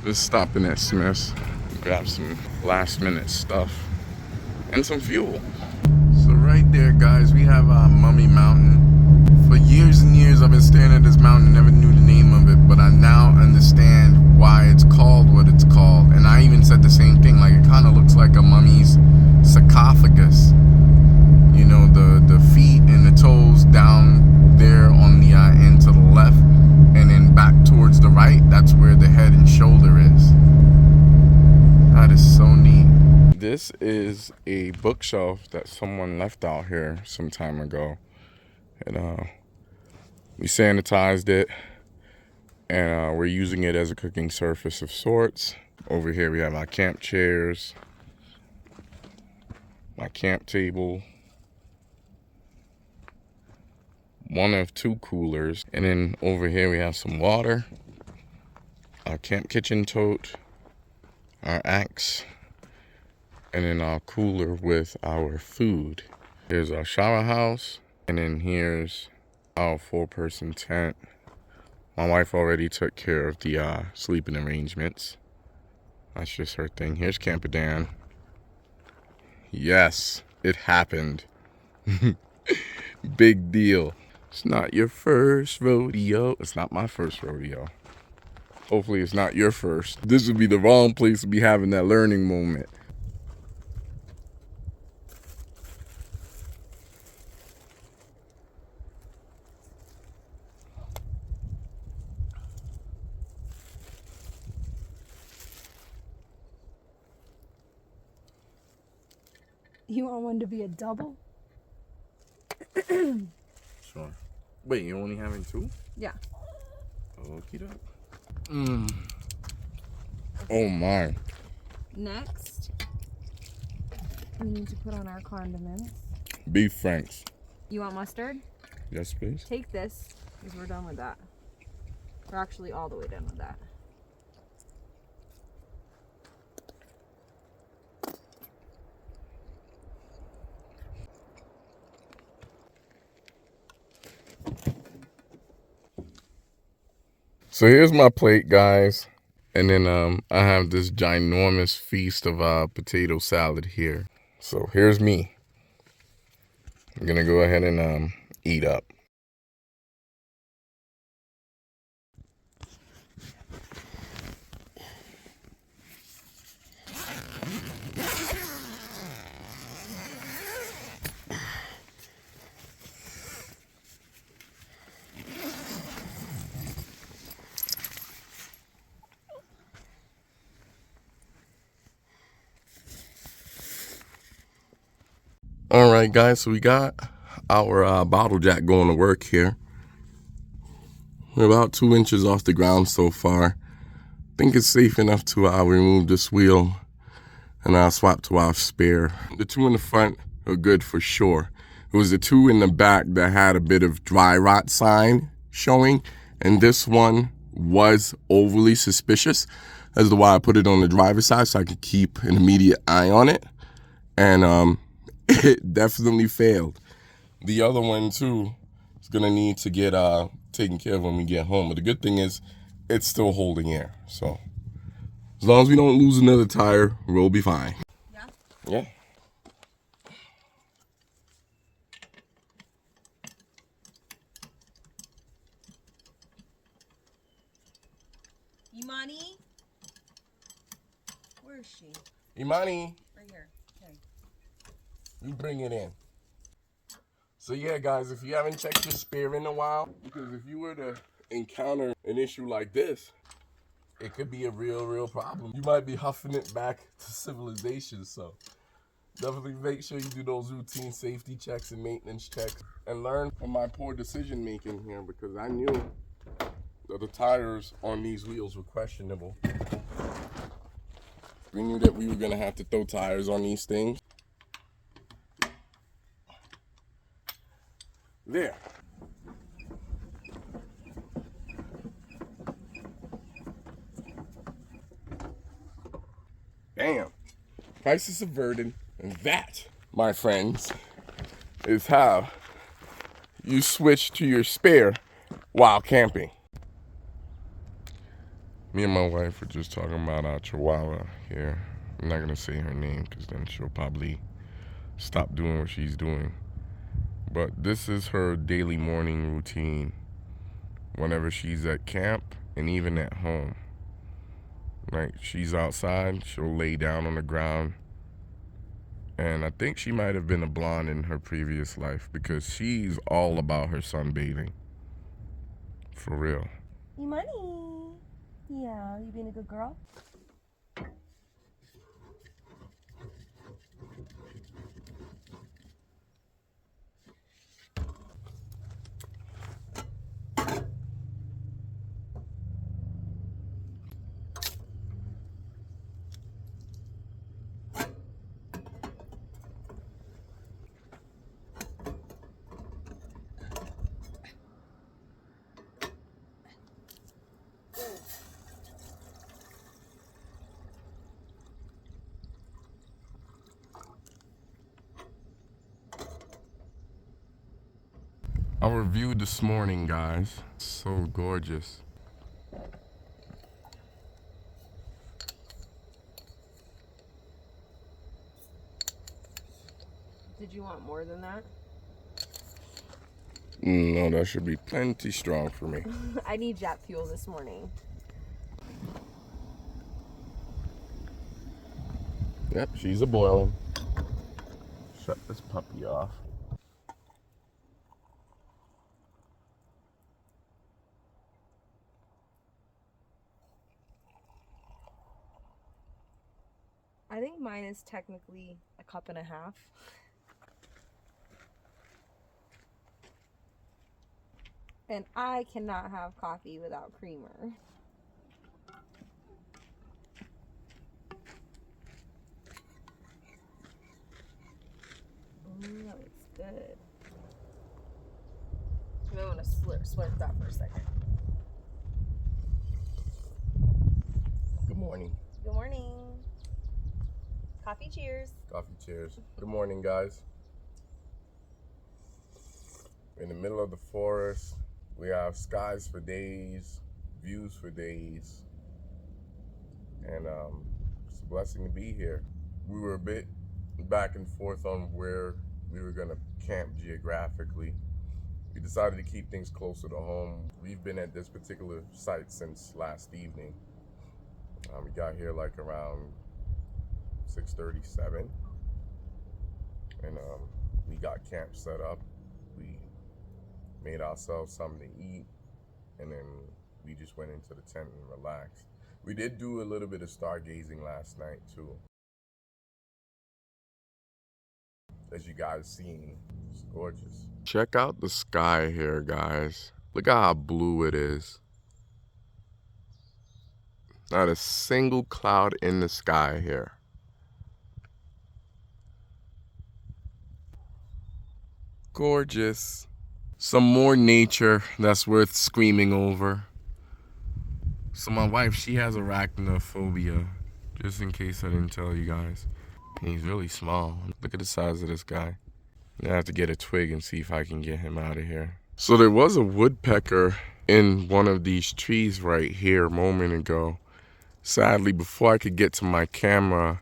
Just stopping at Smith's, grab some last minute stuff and some fuel. So right there, guys, we have Mummy Mountain. For years and years I've been staring at this mountain, never knew the name of it, but I now understand why it's called what it's called. And I even said the same thing, like it kind of looks like a mummy's sarcophagus. You know, the feet and the toes down there on the end to the left, and then back towards the right, that's where the head and shoulder is. That is so neat. This is a bookshelf that someone left out here some time ago. And we sanitized it, and we're using it as a cooking surface of sorts. Over here we have our camp chairs, my camp table, one of two coolers, and then over here we have some water, our camp kitchen tote, our axe, and then our cooler with our food. Here's our shower house, and then here's our 4-person tent. My wife already took care of the sleeping arrangements. That's just her thing. Here's Camper Dan. Yes, it happened. Big deal. It's not your first rodeo. It's not my first rodeo. Hopefully it's not your first. This would be the wrong place to be having that learning moment. You want one to be a double? Sure. Wait, you're only having 2? Yeah. Okie doke. Oh my. Next, we need to put on our condiments. Beef franks. You want mustard? Yes, please. Take this, because we're done with that. We're actually all the way done with that. So here's my plate, guys. And then I have this ginormous feast of potato salad here. So here's me. I'm gonna go ahead and eat up. All right, guys, so we got our bottle jack going to work here. We're about 2 inches off the ground so far. I think it's safe enough to remove this wheel and I'll swap to our spare. The 2 in the front are good for sure. It was the 2 in the back that had a bit of dry rot sign showing, and this one was overly suspicious. That's why I put it on the driver's side so I could keep an immediate eye on it. And it definitely failed. The other one too is gonna need to get taken care of when we get home. But the good thing is it's still holding air. So as long as we don't lose another tire, we'll be fine. Yeah? Yeah. Imani? Where is she? Imani, Right here. Okay. you bring it in. So yeah, guys, if you haven't checked your spare in a while, because if you were to encounter an issue like this, it could be a real problem. You might be huffing it back to civilization. So definitely make sure you do those routine safety checks and maintenance checks and learn from my poor decision making here, because I knew that the tires on these wheels were questionable. We knew that we were gonna have to throw tires on these things. There. Bam. Crisis averted. And that, my friends, is how you switch to your spare while camping. Me and my wife were just talking about our Chihuahua here. I'm not gonna say her name because then she'll probably stop doing what she's doing. But this is her daily morning routine whenever she's at camp and even at home. Like, she's outside, she'll lay down on the ground. And I think she might have been a blonde in her previous life because she's all about her sunbathing. For real. Imani. Yeah, you being a good girl? Our view this morning, guys. So gorgeous. Did you want more than that? No, that should be plenty strong for me. I need jet fuel this morning. Yep, she's a boiling. Shut this puppy off. I think mine is technically a cup and a half. And I cannot have coffee without creamer. That looks good. You might want to slurp that for a second. Good morning. Good morning. Coffee cheers. Coffee cheers. Good morning, guys. In the middle of the forest, we have skies for days, views for days, and it's a blessing to be here. We were a bit back and forth on where we were gonna camp geographically. We decided to keep things closer to home. We've been at this particular site since last evening. We got here like around 6:37, and we got camp set up. We made ourselves something to eat, and then we just went into the tent and relaxed. We did do a little bit of stargazing last night too. As you guys seen, it's gorgeous. Check out the sky here, guys. Look at how blue it is. Not a single cloud in the sky here. Gorgeous. Some more nature that's worth screaming over. So my wife, she has arachnophobia, just in case I didn't tell you guys. And he's really small. Look at the size of this guy. I have to get a twig and see if I can get him out of here. So there was a woodpecker in one of these trees right here a moment ago. Sadly, before I could get to my camera,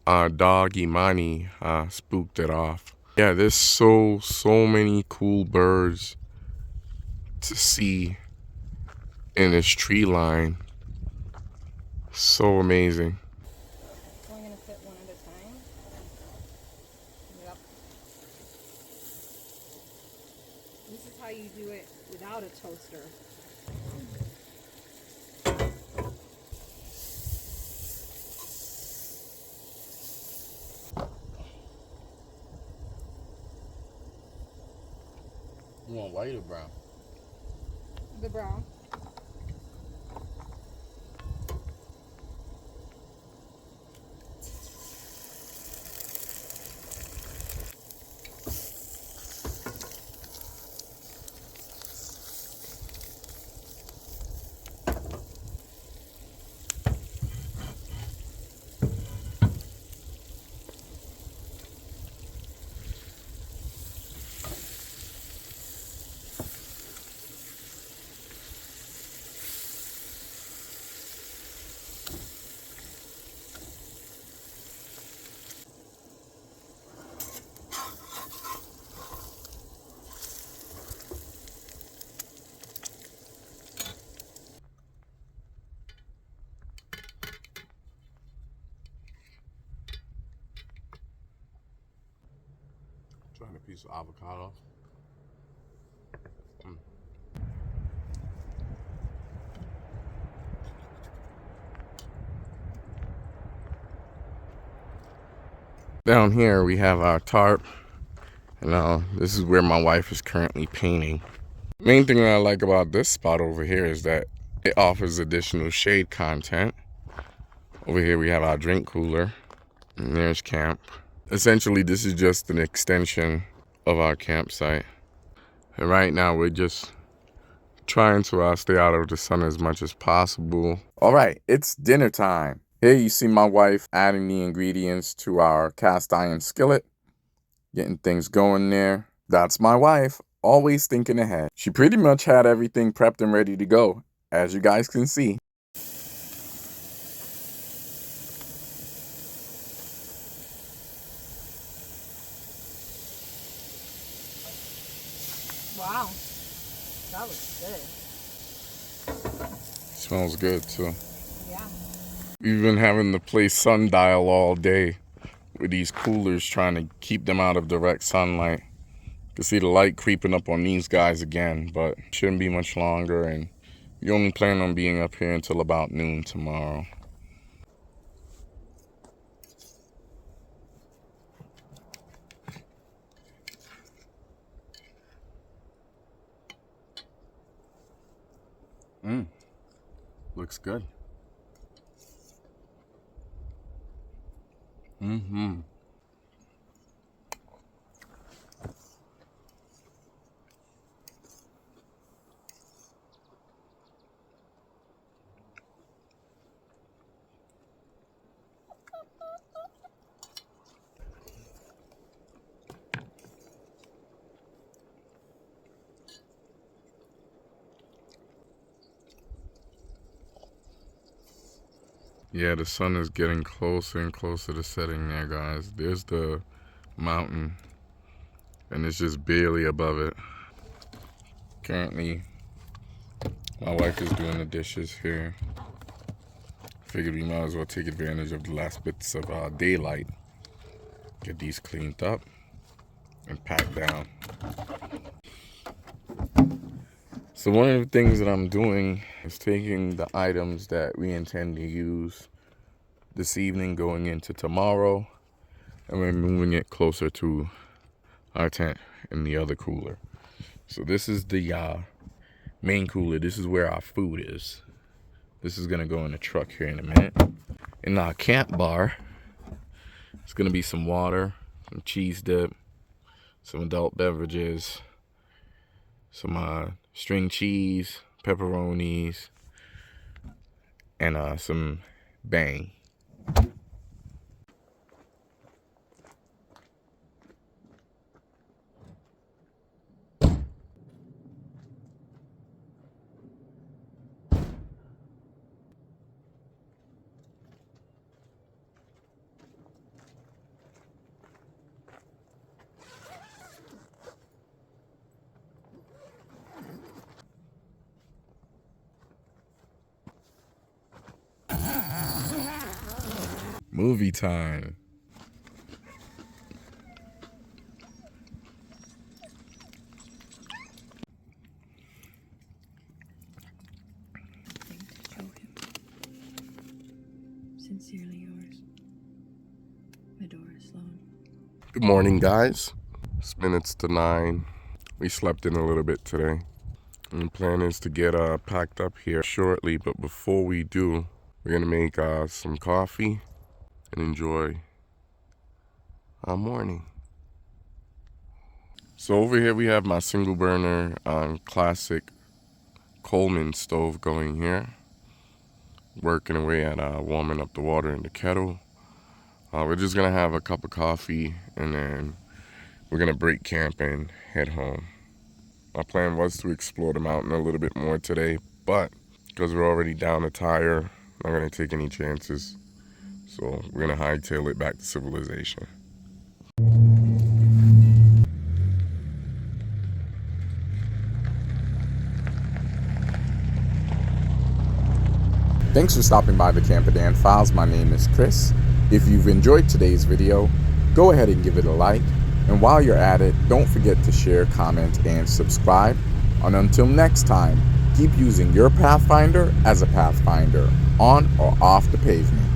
dog Imani spooked it off. Yeah, there's so many cool birds to see in this tree line. So amazing. So I'm going to sit one at a time. Yep. This is how you do it without a toaster. You want white or brown? The brown. and a piece of avocado. Down here we have our tarp, and this is where my wife is currently painting. Main thing that I like about this spot over here is that it offers additional shade content. Over here we have our drink cooler, and there's camp. Essentially, this is just an extension of our campsite. And right now we're just trying to stay out of the sun as much as possible. All right, it's dinner time. Here you see my wife adding the ingredients to our cast iron skillet, getting things going there. That's my wife, always thinking ahead. She pretty much had everything prepped and ready to go, as you guys can see. Wow, that looks good. Smells good too. Yeah. We've been having to play sundial all day with these coolers, trying to keep them out of direct sunlight. You can see the light creeping up on these guys again, but shouldn't be much longer, and we only plan on being up here until about noon tomorrow. Looks good. Yeah, the sun is getting closer and closer to setting there, guys. There's the mountain, and it's just barely above it. Currently, my wife is doing the dishes here. Figured we might as well take advantage of the last bits of daylight. Get these cleaned up and packed down. So one of the things that I'm doing is taking the items that we intend to use this evening going into tomorrow, and we're moving it closer to our tent in the other cooler. So this is the main cooler. This is where our food is. This is gonna go in the truck here in a minute. In our camp bar, it's gonna be some water, some cheese dip, some adult beverages, some string cheese, pepperonis, and some Bang. Movie time. Sincerely yours, Medora Sloan. Good morning, guys. It's minutes to 9. We slept in a little bit today. And the plan is to get packed up here shortly, but before we do, we're gonna make some coffee and enjoy our morning. So over here we have my single burner classic Coleman stove going here. Working away at warming up the water in the kettle. We're just gonna have a cup of coffee and then we're gonna break camp and head home. My plan was to explore the mountain a little bit more today, but because we're already down a tire, I'm not gonna take any chances. So we're gonna hightail it back to civilization. Thanks for stopping by the Camper Dan Files. My name is Chris. If you've enjoyed today's video, go ahead and give it a like. And And while you're at it, don't forget to share, comment, and subscribe. And until next time, keep using your Pathfinder as a pathfinder, on or off the pavement.